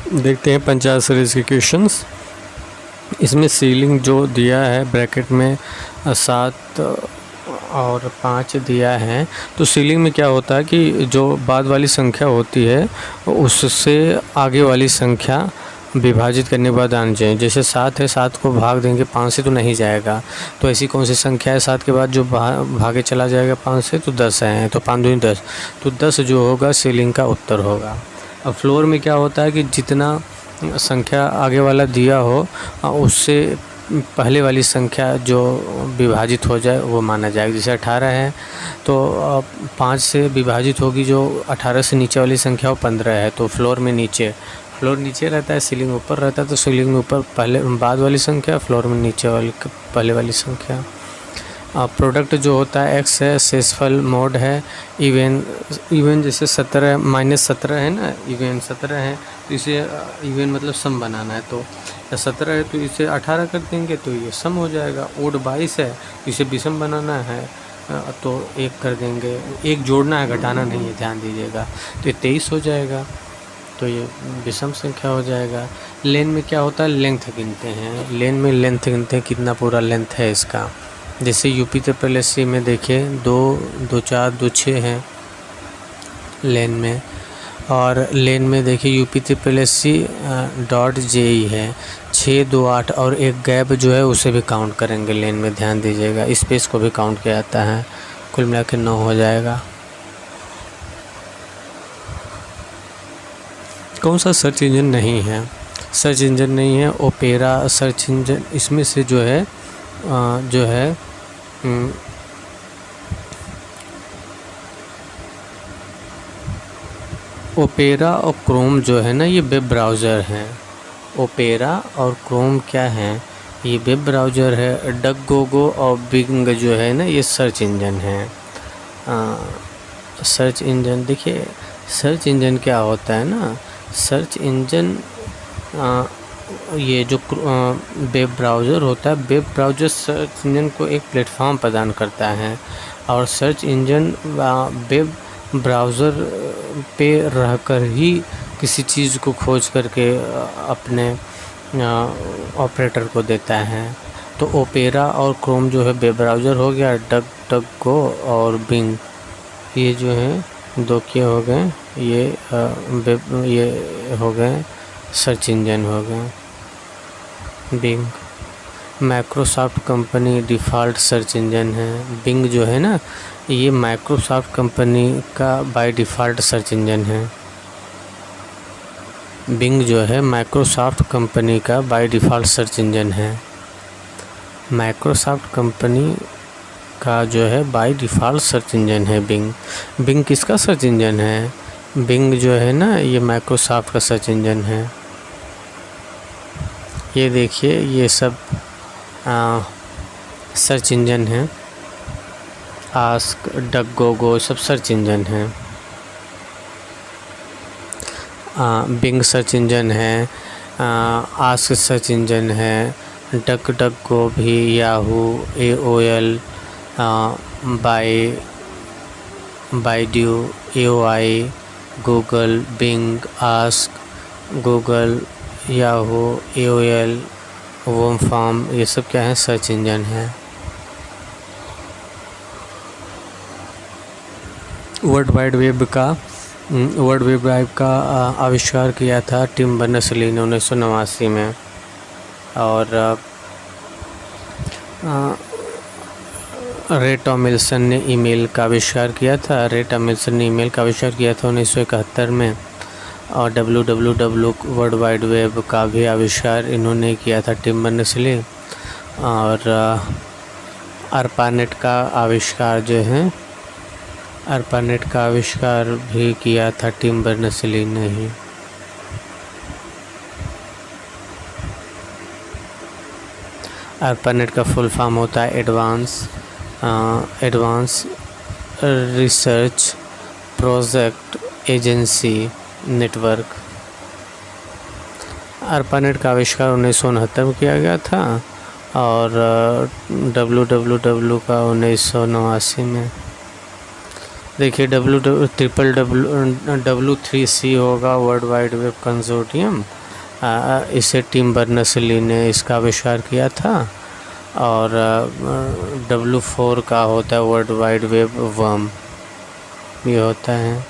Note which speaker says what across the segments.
Speaker 1: देखते हैं 50 सीरीज़ के क्वेश्चंस। इसमें सीलिंग जो दिया है ब्रैकेट में 7 और 5 दिया है। तो सीलिंग में क्या होता है कि जो बाद वाली संख्या होती है उससे आगे वाली संख्या विभाजित करने के बाद आनी चाहिए। जैसे 7 है, 7 को भाग देंगे 5 से तो नहीं जाएगा। तो ऐसी कौन सी संख्या है 7 के बाद जो भागे चला जाएगा 5 से? तो 10 है। तो 5 दूनी 10, तो 10 जो होगा सीलिंग का उत्तर होगा। अब फ्लोर में क्या होता है कि जितना संख्या आगे वाला दिया हो उससे पहले वाली संख्या जो विभाजित हो जाए वो माना जाएगा। जैसे 18 है तो 5 से विभाजित होगी जो 18 से नीचे वाली संख्या वो 15 है। तो फ्लोर नीचे रहता है, सीलिंग ऊपर रहता है। तो सीलिंग में ऊपर पहले बाद वाली संख्या, फ्लोर में नीचे वाली पहले वाली संख्या। प्रोडक्ट जो होता है एक्स है, शेषफल मोड है, इवन जैसे 17 -17 है ना, इवन 17 है तो इसे इवन मतलब सम बनाना है। तो 17 है तो इसे 18 कर देंगे तो ये सम हो जाएगा। ओड 22 है तो इसे विषम बनाना है तो 1 कर देंगे। 1 जोड़ना है, घटाना नहीं है, ध्यान दीजिएगा। तो ये 23 हो जाएगा, तो ये विषम संख्या हो जाएगा। लेन में क्या होता है, लेंथ गिनते हैं। लेन में लेंथ गिनते हैं, कितना पूरा लेंथ है इसका। जैसे यूपी ट्रिपल एस सी में देखिए 2, 2, 4, 2, 6 हैं लेन में। और लेन में देखिए UP triple S C dot JE है 6, 2, 8 और एक गैप जो है उसे भी काउंट करेंगे लेन में, ध्यान दीजिएगा। स्पेस को भी काउंट किया जाता है। कुल मिला के 9 हो जाएगा। कौन सा सर्च इंजन नहीं है? सर्च इंजन नहीं है ओपेरा सर्च इंजन। इसमें से जो है ओपेरा और क्रोम जो है ना ये वेब ब्राउज़र हैं। ओपेरा और क्रोम क्या है, ये वेब ब्राउज़र है। डकगोगो और बिंग जो है ना ये सर्च इंजन है। सर्च इंजन देखिए, सर्च इंजन क्या होता है ना, सर्च इंजन ये जो वेब ब्राउज़र होता है, वेब ब्राउज़र सर्च इंजन को एक प्लेटफॉर्म प्रदान करता है। और सर्च इंजन वेब ब्राउज़र पे रहकर ही किसी चीज़ को खोज करके अपने ऑपरेटर को देता है। तो ओपेरा और क्रोम जो है वेब ब्राउज़र हो गया। डकगो और बिंग ये जो है दो के हो गए, ये हो गए सर्च इंजन हो गए। Bing Microsoft company default search engine है। बिंग जो है ना ये माइक्रोसॉफ्ट कंपनी का बाय डिफ़ॉल्ट सर्च इंजन है। बिंग जो है माइक्रोसॉफ्ट कंपनी का बाय डिफ़ॉल्ट सर्च इंजन है। माइक्रोसॉफ्ट कंपनी का जो है बाय डिफ़ॉल्ट सर्च इंजन है बिंग। बिंग किसका सर्च इंजन है? बिंग जो है ना ये माइक्रोसॉफ्ट का सर्च इंजन है। ये देखिए ये सब सर्च इंजन है। आस्क, डकगोगो सब सर्च इंजन है। बिंग सर्च इंजन है, आस्क सर्च इंजन है, डकगो भी, Yahoo, AOL, Baidu, AOI, Google, Bing, Ask, Google, Yahoo, AOL, वोमफार्म ये सब क्या है, सर्च इंजन है। वर्ल्ड वाइड वेब का आविष्कार किया था टिम बर्नर्स-ली ने 1989 में। और रे टॉमिल्सन ने ईमेल का आविष्कार किया था। रे टॉमिल्सन ने ईमेल का आविष्कार किया था 1971 में। और WWW वर्ल्ड वाइड वेब का भी आविष्कार इन्होंने किया था, टिम बर्नर्स-ली। और ARPANET का आविष्कार जो है, ARPANET का आविष्कार भी किया था टिम बर्नर्स-ली ने ही। ARPANET का फुल फॉर्म होता है advance research project agency network. ARPANET का आविष्कार 1969 में किया गया था और WWW का 1989 में। देखिए W3C होगा वर्ल्ड वाइड वेब कंसोर्टियम। इसे टिम बर्नर्स-ली ने इसका आविष्कार किया था। और W4 का होता है वर्ल्ड वाइड वेब वर्म, ये होता है।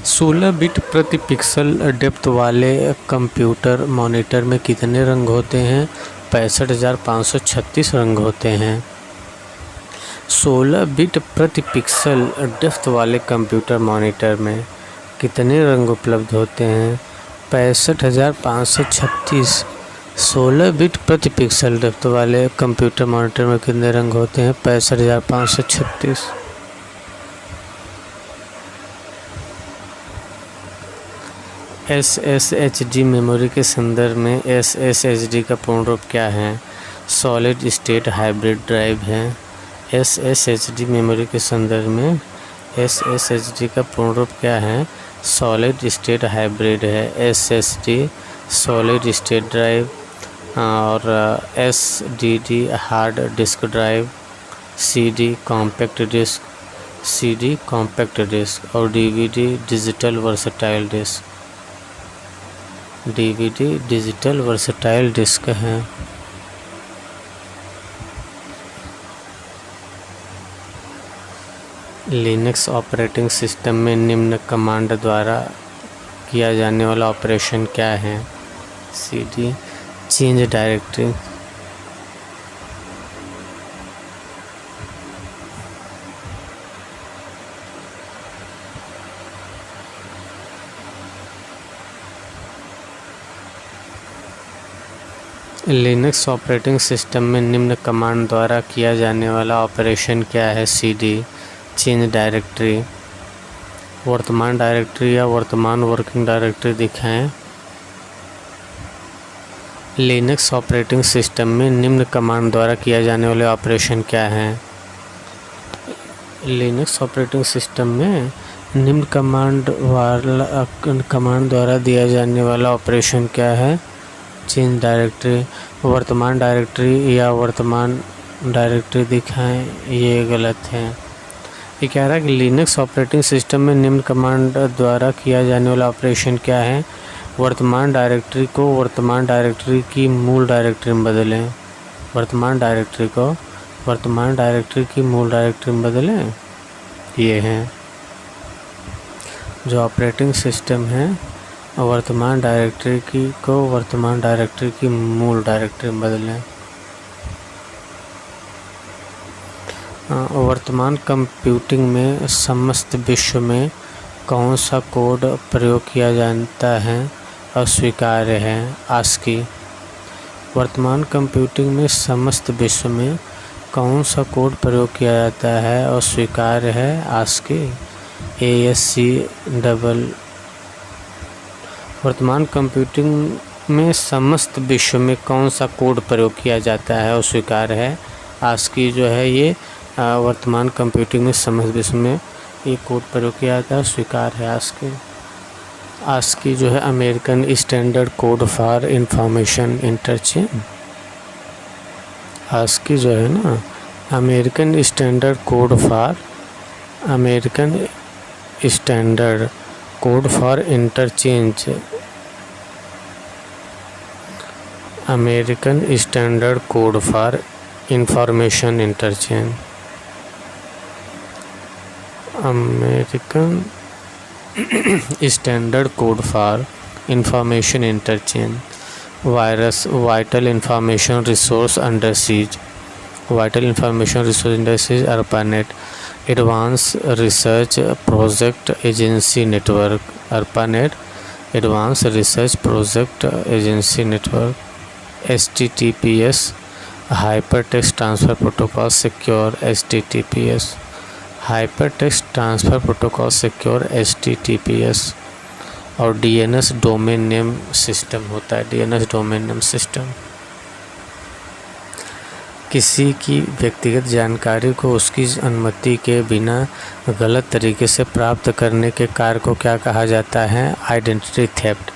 Speaker 1: सोलह बिट प्रति पिक्सल डेप्थ वाले कंप्यूटर मॉनिटर में कितने रंग होते हैं? 65,536 रंग होते हैं। 16 बिट प्रति पिक्सल डेप्थ वाले कंप्यूटर मॉनिटर में कितने रंग उपलब्ध होते हैं? 65,536। 16 बिट प्रति पिक्सल डेप्थ वाले कंप्यूटर मॉनिटर में कितने रंग होते हैं? 65,536। SSHD मेमोरी के संदर्भ में SSHD का पूर्ण रूप क्या है? सॉलिड स्टेट हाइब्रिड ड्राइव है। SSHD मेमोरी के संदर्भ में SSHD का पूर्ण रूप क्या है? सॉलिड स्टेट हाइब्रिड है। SSD सॉलिड स्टेट ड्राइव, और SDD hard disk drive, CD compact disc, और DVD डिजिटल वर्सटाइल डिस्क है। लिनक्स ऑपरेटिंग सिस्टम में निम्न कमांड द्वारा किया जाने वाला ऑपरेशन क्या है? CD change directory, Linux operating system में निम्न कमांड द्वारा किया जाने वाला ऑपरेशन क्या है? CD change directory. वर्तमान डायरेक्टरी या वर्तमान वर्किंग डायरेक्टरी दिखाएं। लिनक्स ऑपरेटिंग सिस्टम में निम्न कमांड द्वारा किया जाने वाले ऑपरेशन क्या है? लिनक्स ऑपरेटिंग सिस्टम में निम्न कमांड द्वारा दिया जाने वाला ऑपरेशन क्या है? Change directory. वर्तमान डायरेक्टरी या वर्तमान डायरेक्टरी दिखाएं, ये गलत है। ये कह रहा है कि लिनक्स ऑपरेटिंग सिस्टम में निम्न कमांड द्वारा किया जाने वाला ऑपरेशन क्या है? वर्तमान डायरेक्टरी को वर्तमान डायरेक्टरी की मूल डायरेक्टरी में बदलें। वर्तमान डायरेक्टरी को वर्तमान डायरेक्टरी की मूल डायरेक्टरी में बदलें, ये हैं जो ऑपरेटिंग सिस्टम है। वर्तमान डायरेक्टरी को वर्तमान डायरेक्टरी की मूल डायरेक्टरी में बदलें। वर्तमान कंप्यूटिंग में समस्त विश्व में कौन सा कोड प्रयोग किया जाता है? अस्वीकार्य है। ASCII। वर्तमान कंप्यूटिंग में समस्त विश्व में कौन सा कोड प्रयोग किया जाता है? अस्वीकार्य है। ASCII। वर्तमान कंप्यूटिंग में समस्त विश्व में कौन सा कोड प्रयोग किया जाता है? अस्वीकार्य है। ASCII जो है ये वर्तमान कंप्यूटिंग में समस्त विश्व में ये कोड प्रयोग किया जाता है, स्वीकार है। ASCII जो है American standard code for information interchange. ASCII जो है ना American standard code for interchange. American standard code for information interchange. American standard code for information interchange. Virus vital information resource under seize. Vital information resource under seize ARPANET। Advance research project agency network. ARPANET advance research project agency network. HTTPS hypertext transfer protocol secure. HTTPS hypertext transfer protocol secure HTTPS। और DNS domain name system होता है। DNS domain name system किसी की व्यक्तिगत जानकारी को उसकी अनुमति के बिना गलत तरीके से प्राप्त करने के कार्य को क्या कहा जाता है? Identity theft.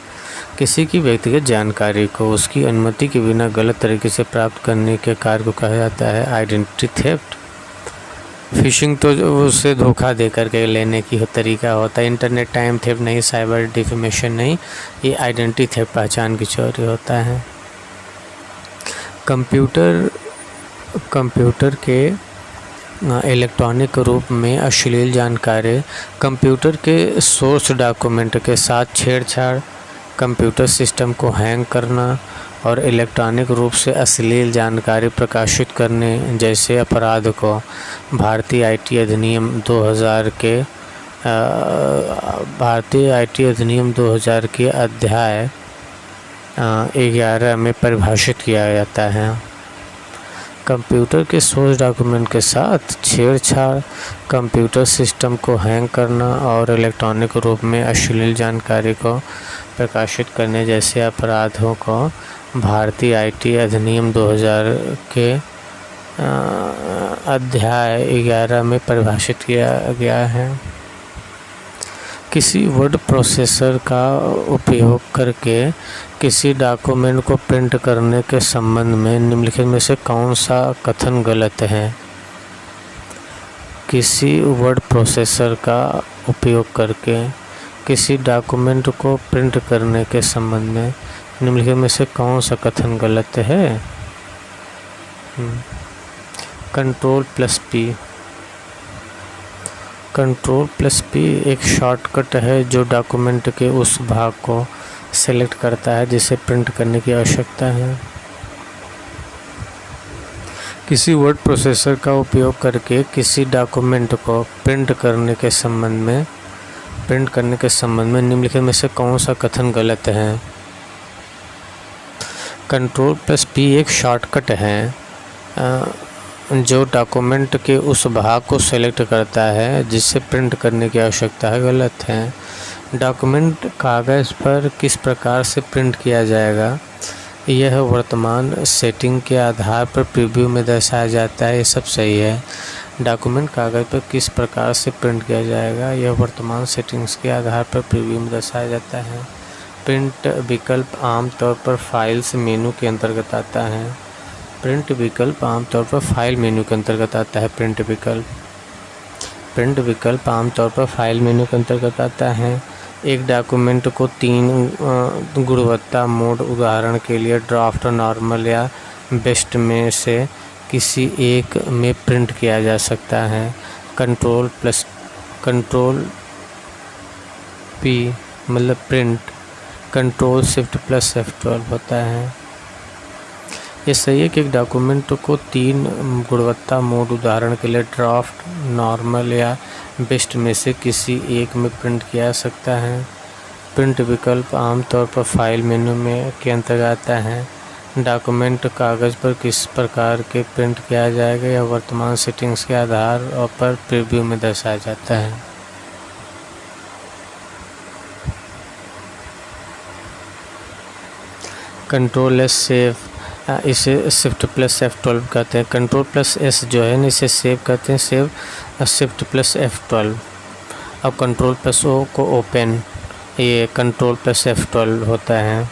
Speaker 1: किसी की व्यक्तिगत जानकारी को उसकी अनुमति के बिना गलत तरीके से प्राप्त करने के कार्य को कहा जाता है आइडेंटिटी थेफ्ट। फिशिंग तो उससे धोखा दे करके लेने की तरीका होता है। इंटरनेट टाइम थेफ्ट नहीं, साइबर डिफेमेशन नहीं, ये आइडेंटिटी थेफ्ट पहचान की चोरी होता है। कंप्यूटर के इलेक्ट्रॉनिक रूप में अश्लील जानकारी, कंप्यूटर के सोर्स डॉक्यूमेंट के साथ छेड़छाड़, कंप्यूटर सिस्टम को हैंग करना और इलेक्ट्रॉनिक रूप से अश्लील जानकारी प्रकाशित करने जैसे अपराध को भारतीय आईटी अधिनियम 2000 के अध्याय 11 में परिभाषित किया जाता है। कंप्यूटर के सोर्स डॉक्यूमेंट के साथ छेड़छाड़, कंप्यूटर सिस्टम को हैंग करना और इलेक्ट्रॉनिक रूप में अश्लील जानकारी को प्रकाशित करने जैसे अपराधों को भारतीय आईटी अधिनियम 2000 के अध्याय 11 में परिभाषित किया गया है। किसी वर्ड प्रोसेसर का उपयोग करके किसी डॉक्यूमेंट को प्रिंट करने के संबंध में निम्नलिखित में से कौन सा कथन गलत है? किसी वर्ड प्रोसेसर का उपयोग करके किसी डॉक्यूमेंट को प्रिंट करने के संबंध में निम्नलिखित में से कौन सा कथन गलत है? Ctrl+P। Ctrl+P एक शॉर्टकट है जो डॉक्यूमेंट के उस भाग को सेलेक्ट करता है जिसे प्रिंट करने की आवश्यकता है। किसी वर्ड प्रोसेसर का उपयोग करके किसी डॉक्यूमेंट को प्रिंट करने के संबंध में निम्नलिखित में से कौन सा कथन गलत है? Ctrl+P एक शॉर्टकट है जो डॉक्यूमेंट के उस भाग को सेलेक्ट करता है जिसे प्रिंट करने की आवश्यकता है, गलत है। डॉक्यूमेंट कागज़ पर किस प्रकार से प्रिंट किया जाएगा, यह वर्तमान सेटिंग के आधार पर प्रीव्यू में दर्शाया जाता है, ये सब सही है। डॉक्यूमेंट कागज़ पर किस प्रकार से प्रिंट किया जाएगा, यह वर्तमान सेटिंग्स के आधार पर प्रीव्यू में दर्शाया जाता है। प्रिंट विकल्प आमतौर पर फाइल्स मेनू के अंतर्गत आता है। प्रिंट विकल्प आमतौर पर फाइल मेनू के अंतर्गत आता है। प्रिंट विकल्प आमतौर पर फाइल मेनू के अंतर्गत आता है। एक डॉक्यूमेंट को 3 गुणवत्ता मोड, उदाहरण के लिए ड्राफ्ट, नॉर्मल या बेस्ट में से किसी एक में प्रिंट किया जा सकता है। Ctrl+P मतलब प्रिंट, Ctrl+Shift+F12 होता है। ये सही है कि एक डॉक्यूमेंट को 3 गुणवत्ता मोड, उदाहरण के लिए ड्राफ्ट, नॉर्मल या बेस्ट में से किसी एक में प्रिंट किया जा सकता है। प्रिंट विकल्प आमतौर पर फाइल मेनू में के अंतर्गत आता है। डॉक्यूमेंट कागज़ पर किस प्रकार के प्रिंट किया जाएगा, यह वर्तमान सेटिंग्स के आधार पर प्रीव्यू में दर्शाया जाता है। Ctrl+S सेव, इसे Shift+F12 कहते हैं। Ctrl+S जो है ना, इसे सेव कहते हैं, सेव Shift+F12। अब Ctrl+O को ओपन, ये Ctrl+F12 होता है।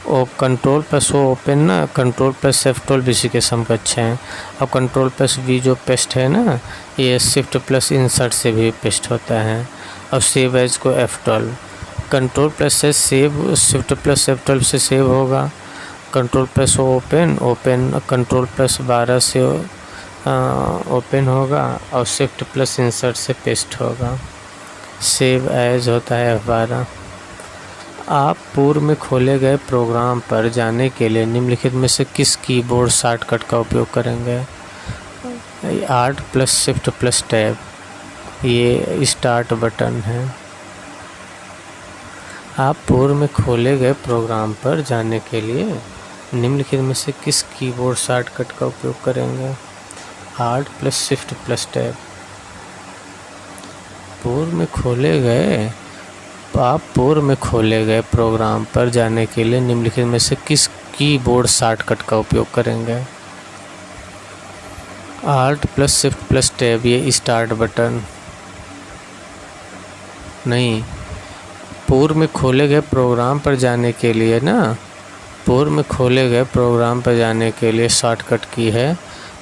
Speaker 1: और Ctrl+O ओपन ना Ctrl+F12 इसी के समकक्ष हैं। अब Ctrl+V जो पेस्ट है ना, ये Shift+Insert से भी पेस्ट होता है। और सेव एज को F12, Ctrl+S सेव Shift+F12 से सेव होगा। Ctrl+O ओपन Ctrl+12 से ओपन होगा और Shift+Insert से पेस्ट होगा। सेव एज होता है F12। आप पूर्व में खोले गए प्रोग्राम पर जाने के लिए निम्नलिखित में से किस कीबोर्ड शॉर्टकट का उपयोग करेंगे? Alt+Shift+Tab, ये स्टार्ट बटन है। आप पूर्व में खोले गए प्रोग्राम पर जाने के लिए निम्नलिखित में से किस कीबोर्ड शॉर्टकट का उपयोग करेंगे? Alt+Shift+Tab। आप पूर्व में खोले गए प्रोग्राम पर जाने के लिए निम्नलिखित में से किस कीबोर्ड शॉर्टकट का उपयोग करेंगे? Alt+Shift+Tab, ये स्टार्ट बटन नहीं, पूर्व में खोले गए प्रोग्राम पर जाने के लिए ना, पूर्व में खोले गए प्रोग्राम पर जाने के लिए शॉर्टकट की है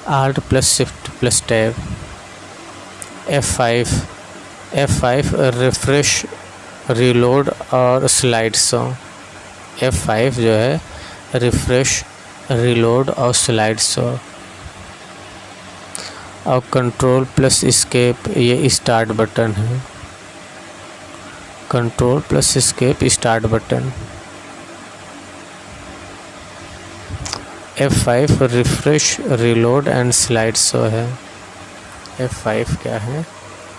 Speaker 1: Alt + Shift + Tab। F5 refresh, reload और स्लाइड शो। F5 जो है रिफ़्रेश, रीलोड और स्लाइड शो। और कंट्रोल + एस्केप ये स्टार्ट बटन है। Control + escape start button. F5 refresh, reload and slide show है। F5 क्या है?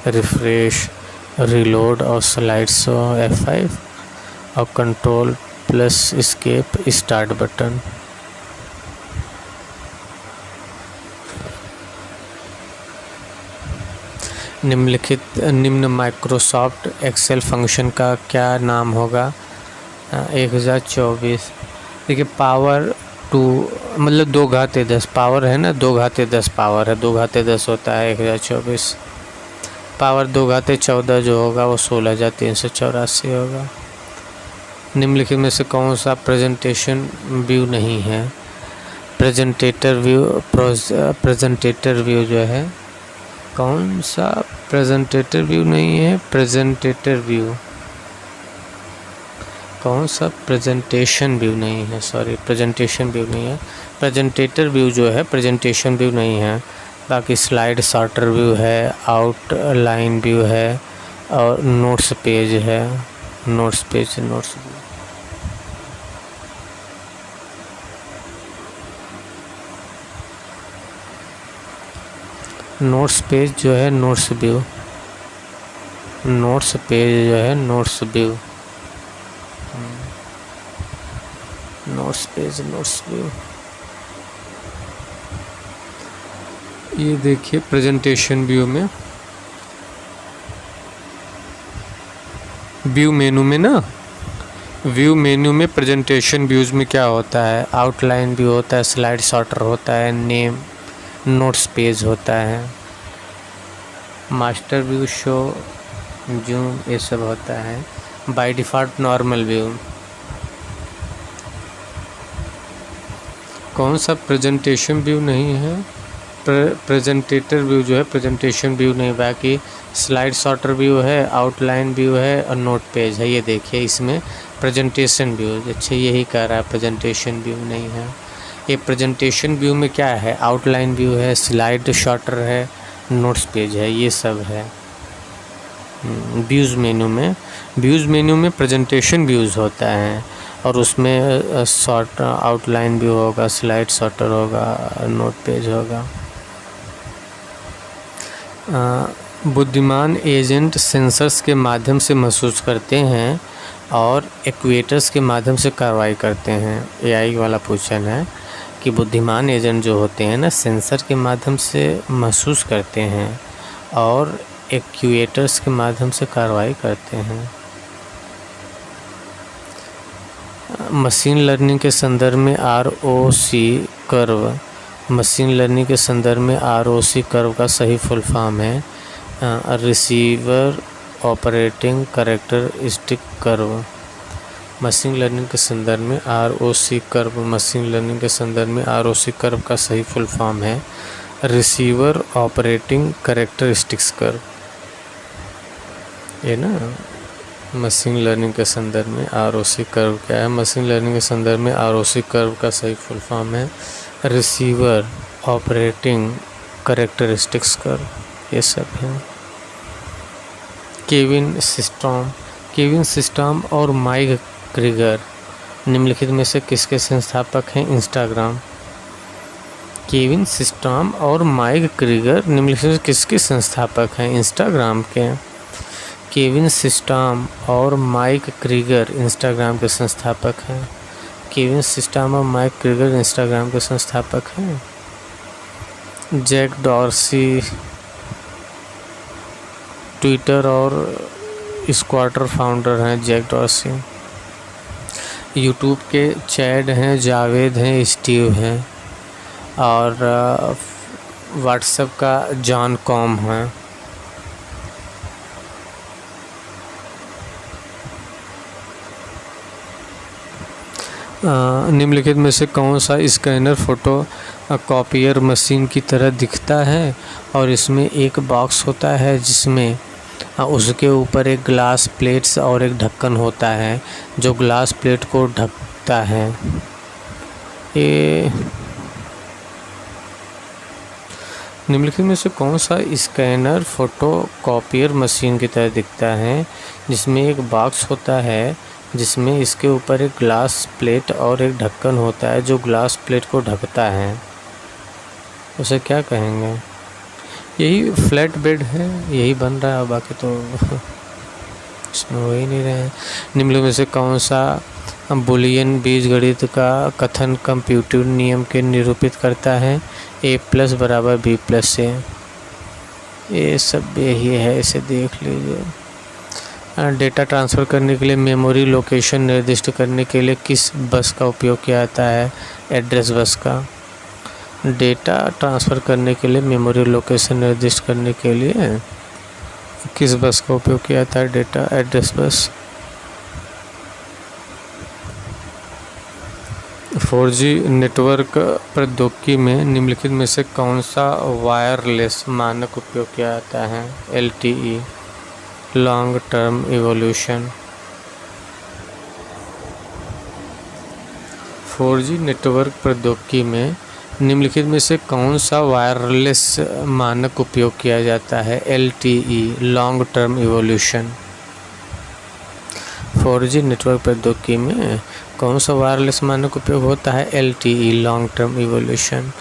Speaker 1: रिफ़्रेश, रीलोड और स्लाइड शो F5। और कंट्रोल + एस्केप स्टार्ट बटन। निम्न माइक्रोसॉफ्ट एक्सेल फंक्शन का क्या नाम होगा? 1024। देखिए पावर 2 मतलब 2×10 पावर है ना, 2×10 पावर है, 2×10 होता है 1024। पावर 2×14 जो होगा वो 16,384 होगा। निम्नलिखित में से कौन सा प्रेजेंटेशन व्यू नहीं है? प्रेजेंटेटर व्यू जो है, कौन सा प्रेजेंटेटर व्यू नहीं है? प्रेजेंटेटर व्यू कौन सा? प्रेजेंटेशन व्यू नहीं है, सॉरी प्रेजेंटेशन व्यू नहीं है। प्रेजेंटेटर व्यू जो है प्रेजेंटेशन व्यू नहीं है। बाकी स्लाइड सॉर्टर व्यू है, आउटलाइन व्यू है और नोट्स पेज है। Notes page, notes view. Notes page जो है नोट्स व्यू। नोट्स पेज जो है notes view. Notes page, notes view. ये देखिए प्रेजेंटेशन व्यू में, व्यू मेनू में ना, व्यू मेन्यू में प्रेजेंटेशन व्यूज़ में क्या होता है? आउटलाइन व्यू होता है, स्लाइड सॉर्टर होता है, नेम, नोट्स पेज होता है, मास्टर व्यू, शो, जूम, ये सब होता है। By default normal view. कौन सा प्रेजेंटेशन व्यू नहीं है? प्रेजेंटेटर व्यू जो है प्रेजेंटेशन व्यू नहीं। बाकी स्लाइड सॉर्टर व्यू है, आउटलाइन व्यू है और नोट पेज है। ये देखिए इसमें प्रेजेंटेशन व्यू, अच्छा यही कह रहा है प्रेजेंटेशन व्यू नहीं है। ये प्रेजेंटेशन व्यू में क्या है? आउटलाइन व्यू है, स्लाइड सॉर्टर है, नोट्स पेज है, ये सब है। व्यूज़ मेन्यू में प्रेजेंटेशन व्यूज़ होता है और उसमें शॉर्ट आउटलाइन व्यू होगा, स्लाइड सॉर्टर होगा, नोट पेज होगा। बुद्धिमान एजेंट सेंसर्स के माध्यम से महसूस करते हैं और एक्चुएटर्स के माध्यम से कार्रवाई करते हैं। एआई वाला क्वेश्चन है कि बुद्धिमान एजेंट जो होते हैं ना, सेंसर के माध्यम से महसूस करते हैं और एक्चुएटर्स के माध्यम से कार्रवाई करते हैं। मशीन लर्निंग के संदर्भ में आरओसी कर्व, मशीन लर्निंग के संदर्भ में आरओसी कर्व का सही फुल फॉर्म है receiver operating characteristic curve. Machine learning के संदर्भ में आरओसी कर्व, मशीन लर्निंग के संदर्भ में आरओसी कर्व का सही फुल फॉर्म है रिसीवर ऑपरेटिंग कैरेक्टरिस्टिक्स कर्व। ये ना मशीन लर्निंग के संदर्भ में आरओसी कर्व क्या है? मशीन लर्निंग के संदर्भ में आरओसी कर्व का सही फुल फॉर्म है रिसीवर ऑपरेटिंग कैरेक्टरिस्टिक्स कर्व। ये सब है। केविन सिस्टम और माइक क्रीगर निम्नलिखित में से किसके संस्थापक हैं? इंस्टाग्राम। केविन सिस्टम और माइक क्रीगर निम्नलिखित में किसके संस्थापक हैं? इंस्टाग्राम के। केविन सिस्टम और माइक क्रीगर इंस्टाग्राम के संस्थापक हैं। केविन सिस्टम और माइक क्रीगर इंस्टाग्राम के संस्थापक हैं। जैक डॉर्सी ट्विटर और स्क्वाटर फाउंडर हैं। Jack Dorsey. यूट्यूब के चैड हैं, जावेद हैं, स्टीव हैं और व्हाट्सएप का जॉन कॉम है। निम्नलिखित में से कौन सा स्कैनर फोटो कॉपियर मशीन की तरह दिखता है? और इसमें एक बॉक्स होता है जिसमें उसके ऊपर एक ग्लास प्लेट्स और एक ढक्कन होता है जो ग्लास प्लेट को ढकता है। ये निम्नलिखित में से कौन सा स्कैनर फोटो कॉपियर मशीन की तरह दिखता है? जिसमें एक बॉक्स होता है जिसमें इसके ऊपर एक ग्लास प्लेट और एक ढक्कन होता है जो ग्लास प्लेट को ढकता है, उसे क्या कहेंगे? यही फ्लैट बेड है, यही बन रहा है, बाकी तो इसमें हो ही नहीं रहे हैं। निम्नलिखित में से कौन सा बुलियन बीजगणित का कथन कंप्यूटर नियम के निरूपित करता है? a+ बराबर b+ से। ये सब यही है, इसे देख लीजिए। डेटा ट्रांसफ़र करने के लिए मेमोरी लोकेशन निर्दिष्ट करने के लिए किस बस का उपयोग किया जाता है? एड्रेस बस का। डेटा ट्रांसफ़र करने के लिए मेमोरी लोकेशन निर्दिष्ट करने के लिए किस बस का उपयोग किया जाता है? Data address bus. 4G network प्रौद्योगिकी में निम्नलिखित में से कौन सा वायरलेस मानक उपयोग किया जाता है? LTE long term evolution. 4G network प्रौद्योगिकी में निम्नलिखित में से कौन सा वायरलेस मानक उपयोग किया जाता है? LTE long term evolution. 4G network प्रौद्योगिकी में कौन सा वायरलेस मानक उपयोग होता है? LTE long term evolution.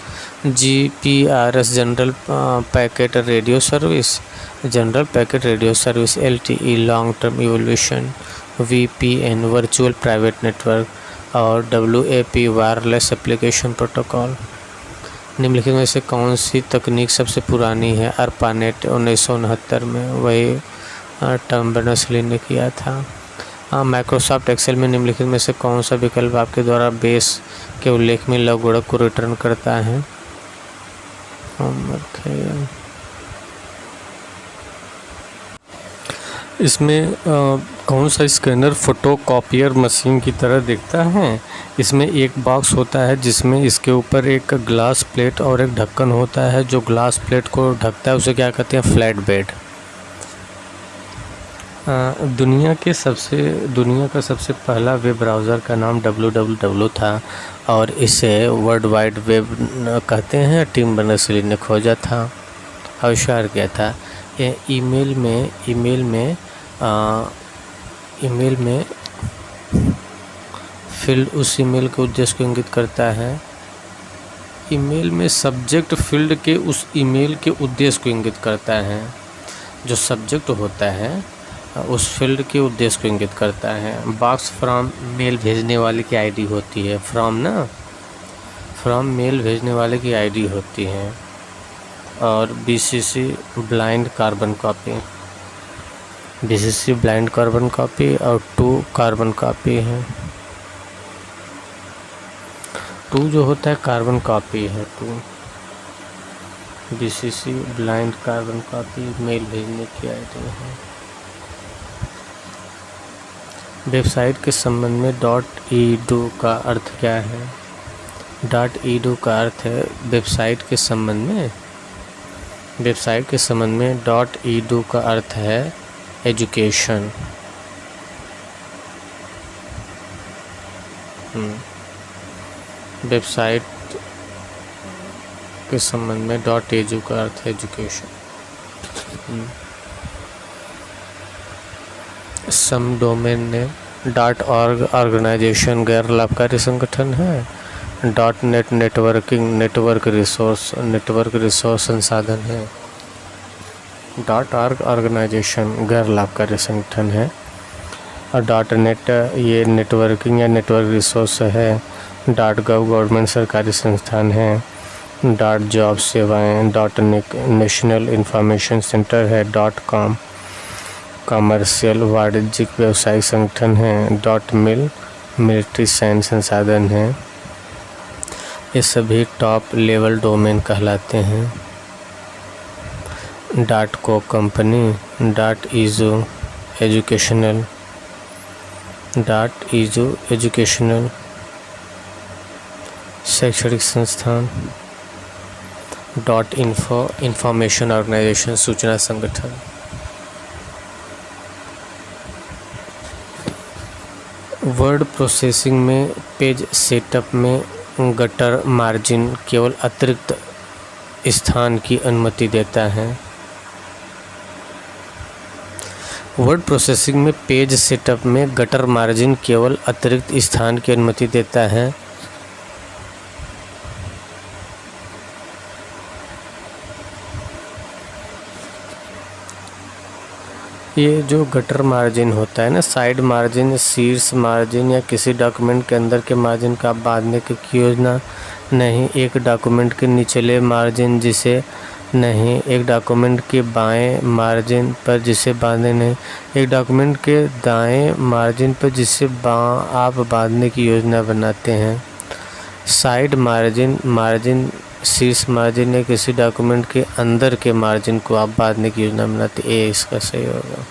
Speaker 1: GPRS general packet radio service, general packet radio service LTE long term evolution. VPN virtual private network और WAP वायरलेस एप्लीकेशन प्रोटोकॉल। निम्नलिखित में से कौन सी तकनीक सबसे पुरानी है? ARPANET 1969 में, वही टर्म बर्नर्स-ली ने किया था। माइक्रोसॉफ्ट एक्सेल में निम्नलिखित में से कौन सा विकल्प आपके द्वारा बेस के उल्लेख में लघुगणक को रिटर्न करता है? इसमें कौन सा स्कैनर फोटो कॉपियर मशीन की तरह दिखता है? इसमें एक बॉक्स होता है जिसमें इसके ऊपर एक ग्लास प्लेट और एक ढक्कन होता है जो ग्लास प्लेट को ढकता है, उसे क्या कहते हैं? Flat bed. दुनिया का सबसे पहला वेब ब्राउज़र का नाम www था और इसे वर्ल्ड वाइड वेब कहते हैं। टिम बर्नर्स-ली ने खोजा था, आविष्कार किया था। ये ईमेल में फील्ड उस ईमेल के उद्देश्य को इंगित करता है। ईमेल में सब्जेक्ट फील्ड के उस ईमेल के उद्देश्य को इंगित करता है। जो सब्जेक्ट होता है उस फील्ड के उद्देश्य को इंगित करता है। बॉक्स फ्रॉम मेल भेजने वाले की आईडी होती है। फ्रॉम मेल भेजने वाले की आईडी होती है। और BCC ब्लाइंड कार्बन कॉपी और 2 कार्बन कॉपी है। 2 जो होता है कार्बन कॉपी है। 2 BCC blind carbon copy mail भेजने की आईडी है। वेबसाइट के संबंध में .edu का अर्थ क्या है? .edu का अर्थ है वेबसाइट के संबंध में .edu का अर्थ है एजुकेशन। वेबसाइट के संबंध में .edu का अर्थ है एजुकेशन। सम डोमेन नेम .org ऑर्गेनाइजेशन गैर लाभकारी संगठन है। .net नेटवर्क रिसोर्स संसाधन है। .org ऑर्गेनाइजेशन गैर लाभकारी संगठन है। और .net ये नेटवर्किंग या नेटवर्क रिसोर्स है। .gov गवर्नमेंट सरकारी संस्थान है। .job सेवाएं। .nic नेशनल इंफॉर्मेशन सेंटर है। .com कमर्शियल वाणिज्यिक व्यवसायिक संगठन है। .mil मिलिट्री सैन्य संसाधन है। ये सभी टॉप लेवल डोमेन कहलाते हैं। .co company. .edu educational. शैक्षणिक संस्थान, .info इंफॉर्मेशन ऑर्गेनाइजेशन, सूचना संगठन। वर्ड प्रोसेसिंग में पेज सेटअप में गटर मार्जिन केवल अतिरिक्त स्थान की अनुमति देता है। वर्ड प्रोसेसिंग में पेज सेटअप में गटर मार्जिन केवल अतिरिक्त स्थान की अनुमति देता है। ये जो गटर मार्जिन होता है ना, साइड मार्जिन, शीर्ष मार्जिन या किसी डॉक्यूमेंट के अंदर के मार्जिन का बांधने की योजना नहीं। एक डॉक्यूमेंट के निचले मार्जिन जिसे नहीं, एक डॉक्यूमेंट के बाएं मार्जिन पर जिसे बांधे नहीं, एक डॉक्यूमेंट के दाएं मार्जिन पर जिसे आप बांधने की योजना बनाते हैं। साइड मार्जिन, मार्जिन शीर्ष मार्जिन या किसी डॉक्यूमेंट के अंदर के मार्जिन को आप बांधने की योजना बनाते हैं। ए इसका सही होगा।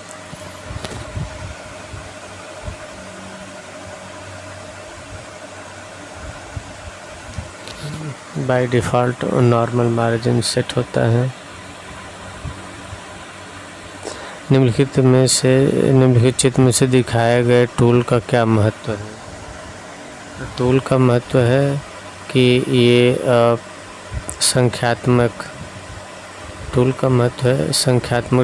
Speaker 1: By default normal margin set होता है। निम्नलिखित चित्र में से दिखाए गए टूल का क्या महत्व है? टूल का महत्व है कि ये संख्यात्मक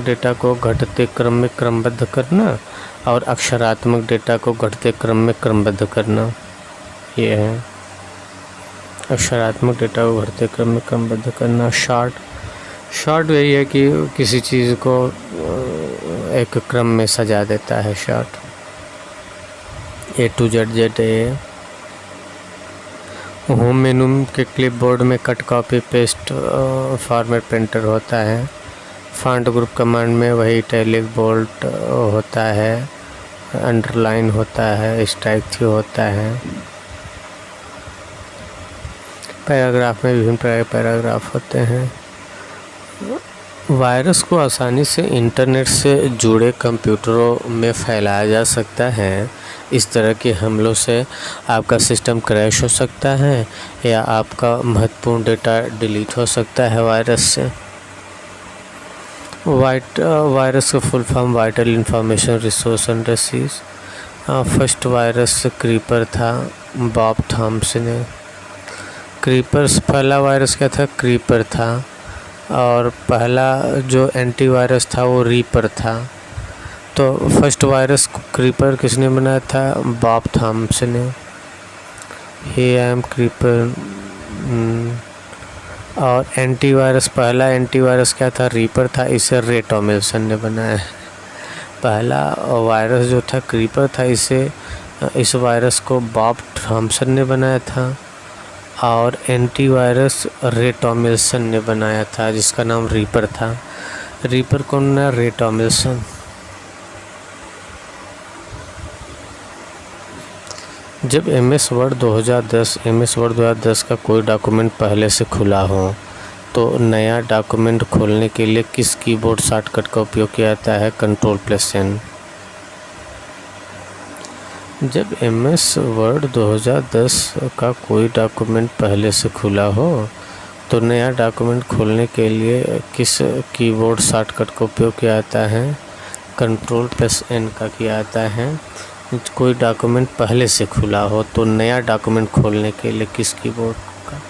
Speaker 1: डेटा को घटते क्रम में क्रमबद्ध करना और अक्षरात्मक डेटा को घटते क्रम में क्रमबद्ध करना। ये है अक्षरात्मक डेटा को घटते क्रम में क्रमबद्ध करना। शॉर्ट यही है कि किसी चीज़ को एक क्रम में सजा देता है। Short A to Z A। Home मेनू के क्लिपबोर्ड में cut, copy, paste format printer होता है। फॉन्ट ग्रुप कमांड में वही इटैलिक, बोल्ड होता है, अंडरलाइन होता है, स्ट्राइक थ्रू होता है। पैराग्राफ में विभिन्न प्रकार के पैराग्राफ होते हैं। वायरस को आसानी से इंटरनेट से जुड़े कंप्यूटरों में फैलाया जा सकता है। इस तरह के हमलों से आपका सिस्टम क्रैश हो सकता है या आपका महत्वपूर्ण डेटा डिलीट हो सकता है वायरस से। वायरस का full form vital information resource addresses. First virus creeper था, बॉब थॉम्सन ने। क्रीपर्स पहला वायरस क्या था? क्रीपर था। और पहला जो एंटीवायरस था वो रीपर था। तो फर्स्ट वायरस क्रीपर किसने बनाया था? बॉब थॉम्सन ने। ही एम क्रीपर। और एंटीवायरस, पहला एंटीवायरस क्या था? रीपर था। इसे रे टॉमिल्सन ने बनाया है। पहला वायरस जो था क्रीपर था, इस वायरस को बॉब थॉम्सन ने बनाया था। और एंटीवायरस रे टॉमिल्सन ने बनाया था, जिसका नाम रीपर था। रीपर कौन है? रे टॉमिल्सन। जब MS वर्ड 2010 का कोई डॉक्यूमेंट पहले से खुला हो तो नया डॉक्यूमेंट खोलने के लिए किस कीबोर्ड शॉर्टकट का उपयोग किया जाता है? Ctrl+N। जब MS वर्ड 2010 का कोई डॉक्यूमेंट पहले से खुला हो तो नया डॉक्यूमेंट खोलने के लिए किस कीबोर्ड शॉर्टकट का उपयोग किया जाता है? Ctrl+N का किया जाता है। कोई डॉक्यूमेंट पहले से खुला हो तो नया डॉक्यूमेंट खोलने के लिए किस कीबोर्ड का,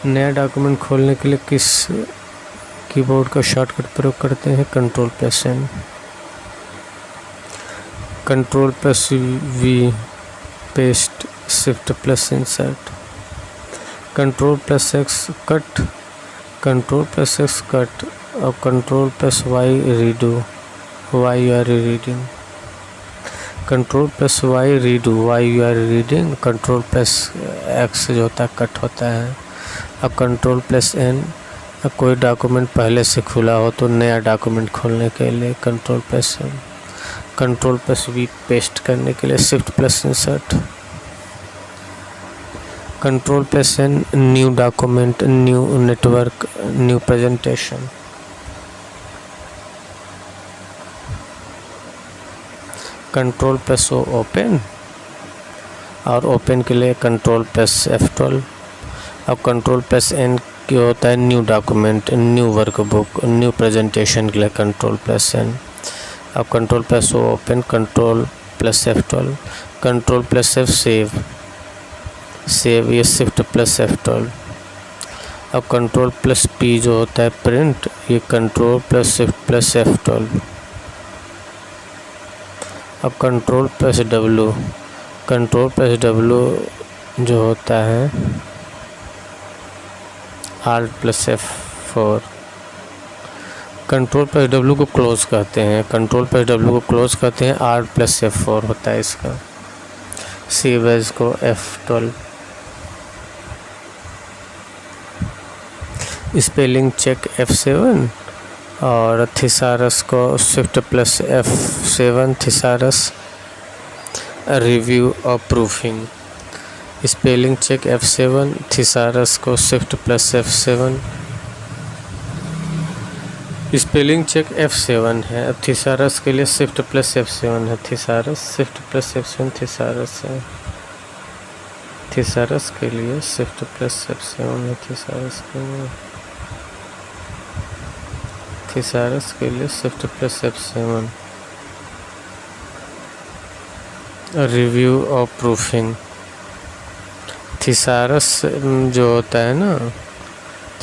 Speaker 1: नया डॉक्यूमेंट खोलने के लिए किस कीबोर्ड का शॉर्टकट प्रयोग करते हैं? Ctrl+N। Ctrl+V paste, Shift+Insert। Ctrl+X cut, Ctrl+X cut और Ctrl+Y redo, Y you are reading। Ctrl+Y redo, Y you are reading। Ctrl+X जो होता है कट होता है। अब Ctrl+N, कोई डॉक्यूमेंट पहले से खुला हो तो नया डॉक्यूमेंट खोलने के लिए Ctrl+N। Ctrl+V पेस्ट करने के लिए Shift+Insert। Ctrl+N new document, new network, new presentation. Ctrl+O open और ओपन के लिए Ctrl+F12। अब कंट्रोल प्लस एन क्या होता है, new document, new workbook, new presentation के लिए कंट्रोल प्लस एन। अब control plus O open, control plus F12, control plus F save, ये शिफ्ट प्लस F12। अब कंट्रोल प्लस P जो होता है प्रिंट, ये control plus shift plus F12। अब control plus W, control plus W जो होता है Alt plus F4। Control plus W को क्लोज कहते हैं, कंट्रोल प्लस W को क्लोज कहते हैं, Alt प्लस F4 होता है इसका। सेव एज को F12। स्पेलिंग चेक F7 और थिसारस को shift plus F7 thesaurus. Review और proofing, spelling check F7, thesaurus को shift plus F7। Spelling check F7 है, अब थिसारस के लिए शिफ्ट प्लस F7 है, thesaurus shift plus F7 thesaurus है, थिसारस के लिए शिफ्ट प्लस F7 है, थिसारस के लिए, थिसारस के लिए शिफ्ट प्लस F7। रिव्यू और प्रूफिंग, थिसारस जो होता है ना,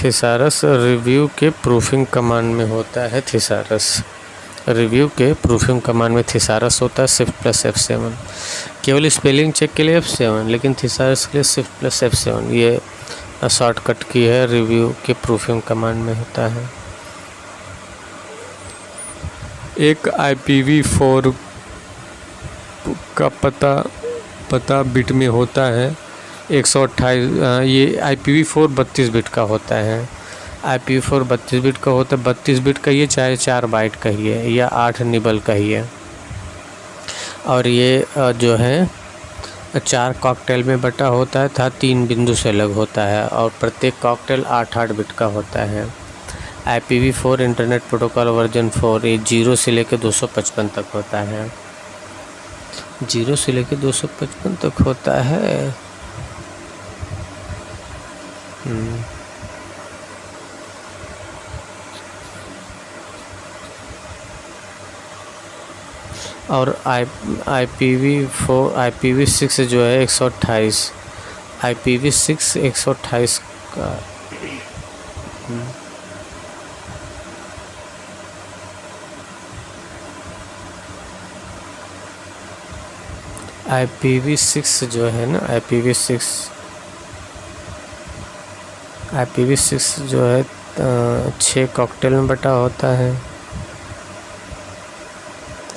Speaker 1: थिसारस रिव्यू के प्रूफिंग कमांड में होता है, थिसारस रिव्यू के प्रूफिंग कमांड में थिसारस होता है शिफ्ट प्लस F7। केवल स्पेलिंग चेक के लिए F7, लेकिन थिसारस के लिए शिफ्ट प्लस F7, ये शॉर्टकट की है, रिव्यू के प्रूफिंग कमांड में होता है। एक IPv4 का पता बिट में होता है 128, ये IPv4 32 बिट का होता है, IPv4 32 बिट का होता है, 32 बिट कहिए चाहे 4 बाइट कहिए या 8 निबल कहिए, और ये जो है 4 कॉकटेल में बटा होता है तथा 3 बिंदु से अलग होता है, और प्रत्येक कॉकटेल 8-8 बिट का होता है। IPv4 इंटरनेट प्रोटोकॉल वर्जन 4 ये 0 से लेकर 255 तक होता है, 0 से लेकर 255 तक होता है। और IPv6 जो है 128, IPv6 128 का IPv6 जो है ना, IPv6 जो है 6 कॉकटेल में बटा होता है,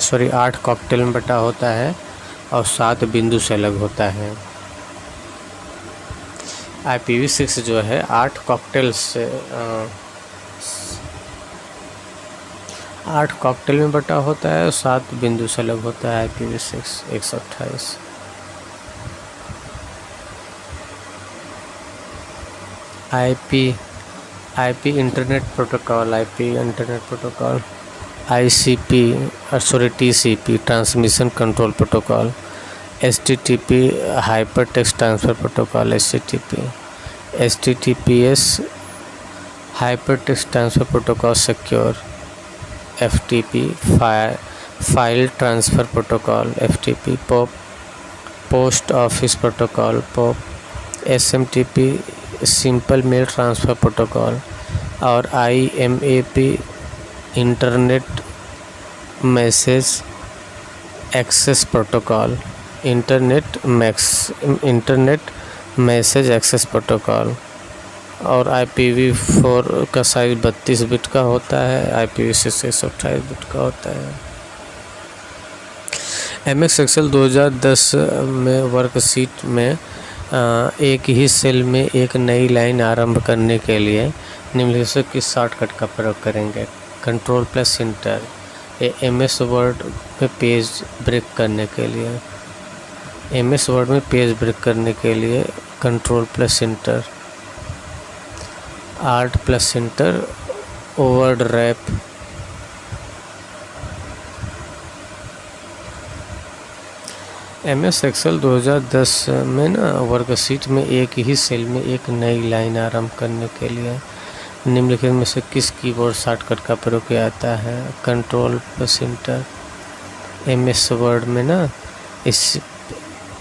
Speaker 1: सॉरी 8 कॉकटेल में बटा होता है और 7 बिंदु से अलग होता है। IPv6 जो है 8 कॉकटेल से 8 कॉकटेल में बटा होता है और 7 बिंदु से अलग होता है। IPv6 128। IP internet protocol, ICP TCP transmission control protocol, HTTP hyper text transfer protocol, HTTPS hyper text transfer protocol secure, FTP file transfer protocol, FTP post office protocol, SMTP simple mail transfer protocol, और IMAP internet message access protocol, internet message access protocol. और IPv4 का size 32 bit का होता है, IPv6 128 bit का होता है। MS Excel 2010 में वर्कशीट में एक ही सेल में एक नई लाइन आरंभ करने के लिए निम्नलिखित किस शॉर्टकट का प्रयोग करेंगे? Control plus enter. MS Word में पेज ब्रेक करने के लिए, MS वर्ड में पेज ब्रेक करने के लिए control plus enter. Alt plus enter word wrap. MS Excel 2010 में ना वर्कशीट में एक ही सेल में एक नई लाइन आरंभ करने के लिए निम्नलिखित में से किस कीबोर्ड शॉर्टकट का प्रयोग किया जाता है? Control plus enter. MS Word में ना इस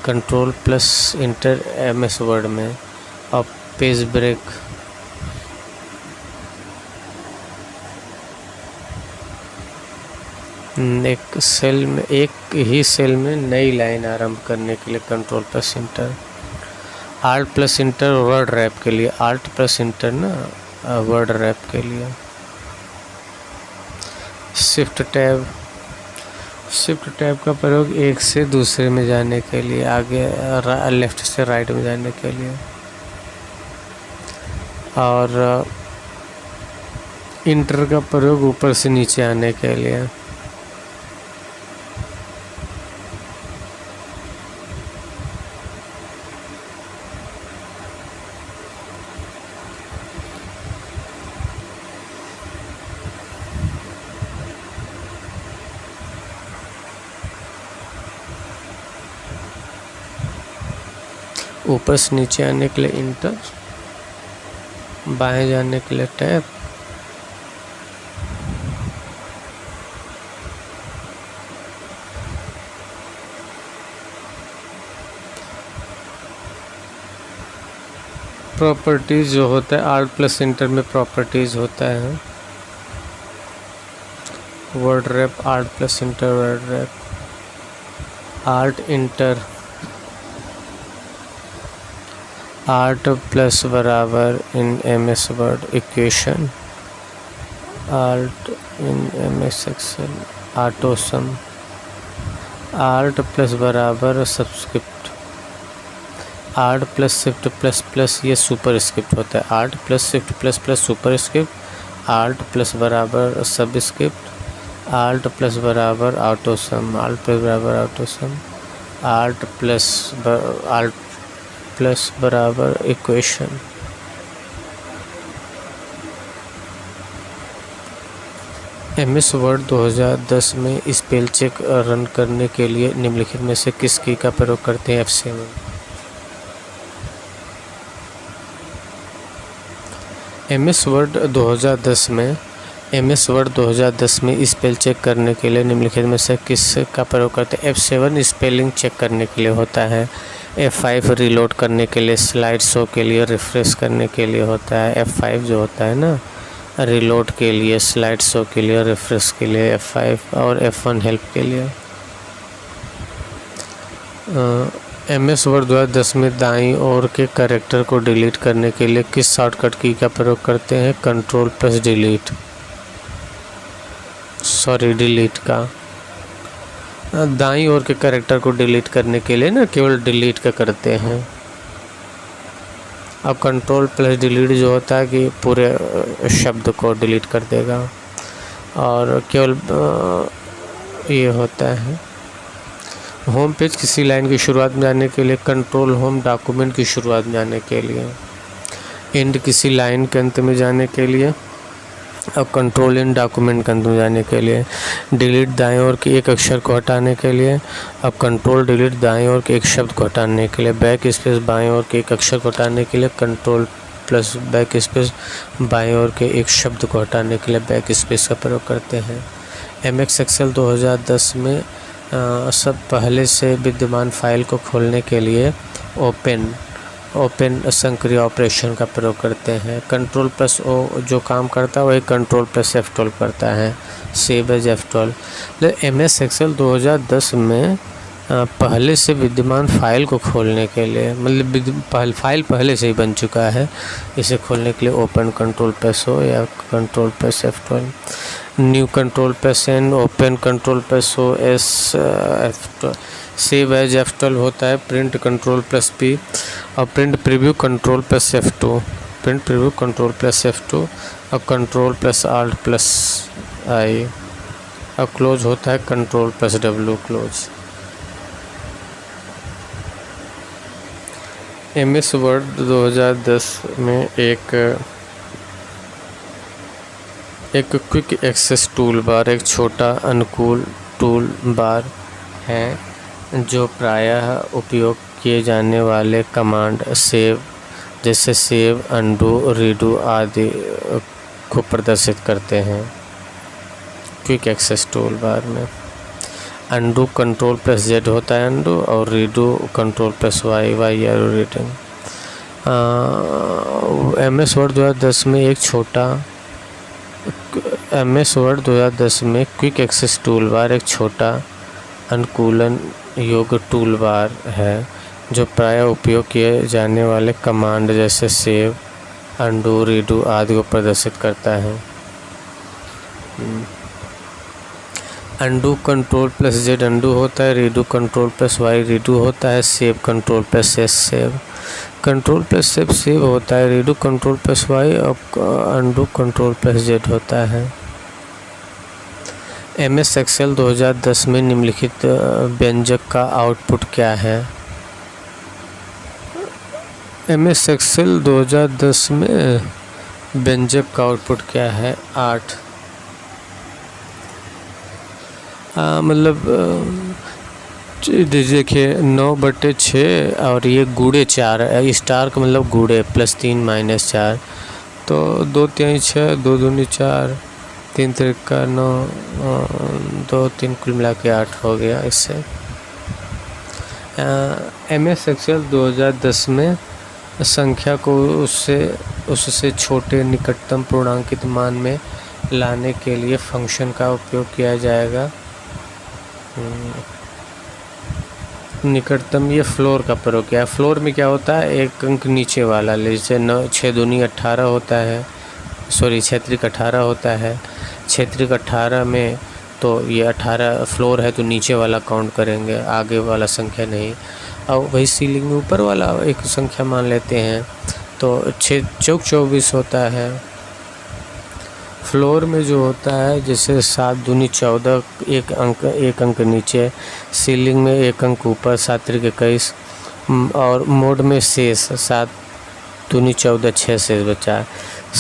Speaker 1: control plus enter MS Word में, और पेज ब्रेक एक ही सेल में नई लाइन आरंभ करने के लिए control plus inter. Alt plus enter word rap के लिए, आल्ट प्लस इंटर ना वर्ड रैप के लिए। शिफ्ट टैब का प्रयोग एक से दूसरे में जाने के लिए, आगे लेफ्ट से राइट में जाने के लिए। और इंटर का प्रयोग ऊपर से नीचे आने के लिए। ऊपर से नीचे आने के लिए इंटर, बाएं जाने के लिए टैब। प्रॉपर्टीज जो होता है आल्ट प्लस इंटर में प्रॉपर्टीज होता है। Word wrap, alt plus enter word wrap, alt enter, alt plus बराबर in MS word equation, alt in MS Excel autosum, alt plus बराबर subscript, alt plus shift plus plus ये superscript होता है। Alt plus shift plus plus superscript, alt plus बराबर subscript, alt plus बराबर autosum, alt plus बराबर autosum, alt plus बराबर equation. MS Word 2010 में spell check run करने के लिए निम्नलिखित में से किस की का प्रयोग करते हैं? F7। MS वर्ड 2010 में स्पेल चेक करने के लिए निम्नलिखित में से किस का प्रयोग करते हैं? F7 स्पेलिंग चेक करने के लिए होता है। F5 रीलोड करने के लिए, स्लाइड शो के लिए, रिफ्रेश करने के लिए होता है। F5 जो होता है ना रीलोड के लिए, स्लाइड शो के लिए, रिफ्रेश के लिए F5, और F1 हेल्प के लिए। MS वर्ड 2010 में दाईं ओर के कैरेक्टर को डिलीट करने के लिए किस शॉर्टकट की का प्रयोग करते हैं? कंट्रोल प्लस डिलीट, डिलीट का। दाईं ओर के कैरेक्टर को डिलीट करने के लिए ना केवल डिलीट का करते हैं। अब कंट्रोल प्लस डिलीट जो होता है कि पूरे शब्द को डिलीट कर देगा, और केवल ये होता है। होम पेज किसी लाइन की शुरुआत में जाने के लिए कंट्रोल होम, डॉक्यूमेंट की शुरुआत में जाने के लिए। एंड किसी लाइन के अंत में जाने के लिए, अब कंट्रोल इन डॉक्यूमेंट के अंत में जाने के लिए। डिलीट दाएं ओर के एक अक्षर को हटाने के लिए, अब कंट्रोल डिलीट दाएं ओर के एक शब्द को हटाने के लिए। बैक स्पेस बाएं ओर के एक अक्षर को हटाने के लिए, कंट्रोल प्लस बैक स्पेस बाएं ओर के एक शब्द को हटाने के लिए बैक स्पेस का प्रयोग करते हैं। MS एक्सेल 2010 में सब पहले से विद्यमान फाइल को खोलने के लिए ओपन संक्रिय ऑपरेशन का प्रयोग करते हैं। कंट्रोल प्लस O जो काम करता है वही कंट्रोल प्लस F12 करता है, save as F12। MS Excel 2010 में पहले से विद्यमान फाइल को खोलने के लिए, मतलब फाइल पहले से ही बन चुका है, इसे खोलने के लिए ओपन कंट्रोल प्लस O या control plus F12। New control plus N, open control plus O S F12, save as F12 होता है। प्रिंट कंट्रोल प्लस P, और print preview control plus F2, print preview control plus F2, और control plus Alt plus I, और close होता है control plus W close. MS Word 2010 में एक quick access tool bar, एक छोटा अनुकूल टूल बार है जो प्रायः उपयोग किए जाने वाले कमांड सेव जैसे सेव, अनडू, रीडू आदि को प्रदर्शित करते हैं। क्विक एक्सेस टूल बार में अनडू Ctrl+Z होता है अनडू, और redo Ctrl+Y, Y arrow reading. MS Word 2010 में क्विक एक्सेस टूल बार एक छोटा अनुकूलन योग्य टूल बार है जो प्रायः उपयोग किए जाने वाले कमांड जैसे सेव, अनडू, रीडू आदि को प्रदर्शित करता है। अनडू Ctrl+Z अनडू होता है, रीडू Ctrl+Y रीडू होता है, save Ctrl+S save, Ctrl+F save होता है, रीडू Ctrl+Y और अनडू Ctrl+Z होता है। MS एक्सेल 2010 में निम्नलिखित व्यंजक का आउटपुट क्या है? MS एक्सेल 2010 में व्यंजक का आउटपुट क्या है? 8। मतलब देखिए 9/6 और ये गुणे 4 स्टार का मतलब गुणे +3 -4, तो 2 3 6, 2 दूनी 4, 3 3 9, 2 3 कुल मिला के 8 हो गया। इससे MS एक्सेल 2010 में संख्या को उससे छोटे निकटतम पूर्णांकित मान में लाने के लिए फंक्शन का उपयोग किया जाएगा। निकटतम ये फ्लोर का प्रयोग किया है। फ्लोर में क्या होता है, एक अंक नीचे वाला, जैसे 6 दूनी 18 होता है, क्षेत्रिक 18 होता है। क्षेत्रिक 18 में तो ये 18 फ्लोर है तो नीचे वाला काउंट करेंगे, आगे वाला संख्या नहीं। और वही सीलिंग में ऊपर वाला एक संख्या मान लेते हैं तो 6 चौक 24 होता है। फ्लोर में जो होता है जैसे 7 दूनी 14, एक अंक नीचे, सीलिंग में एक अंक ऊपर, 7 त्रिक 21, और मोड में शेष 7 दूनी 14, 6 शेष बचा।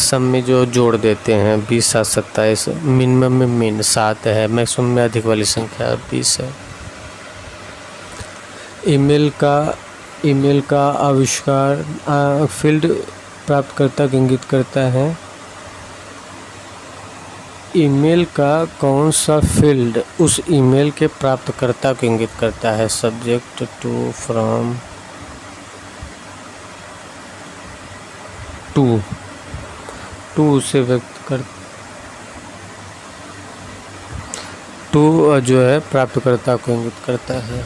Speaker 1: सब में जो जोड़ देते हैं 20 7 27, मिनिमम में मिन 7 है, मैक्सिमम में अधिक वाली संख्या 20 है। ईमेल का आविष्कार फील्ड प्राप्तकर्ता को इंगित करता है। ईमेल का कौन सा फील्ड उस ईमेल के प्राप्तकर्ता को इंगित करता है? सब्जेक्ट, टू, फ्रॉम, टू उसे व्यक्त कर, टू जो है प्राप्तकर्ता को इंगित करता है।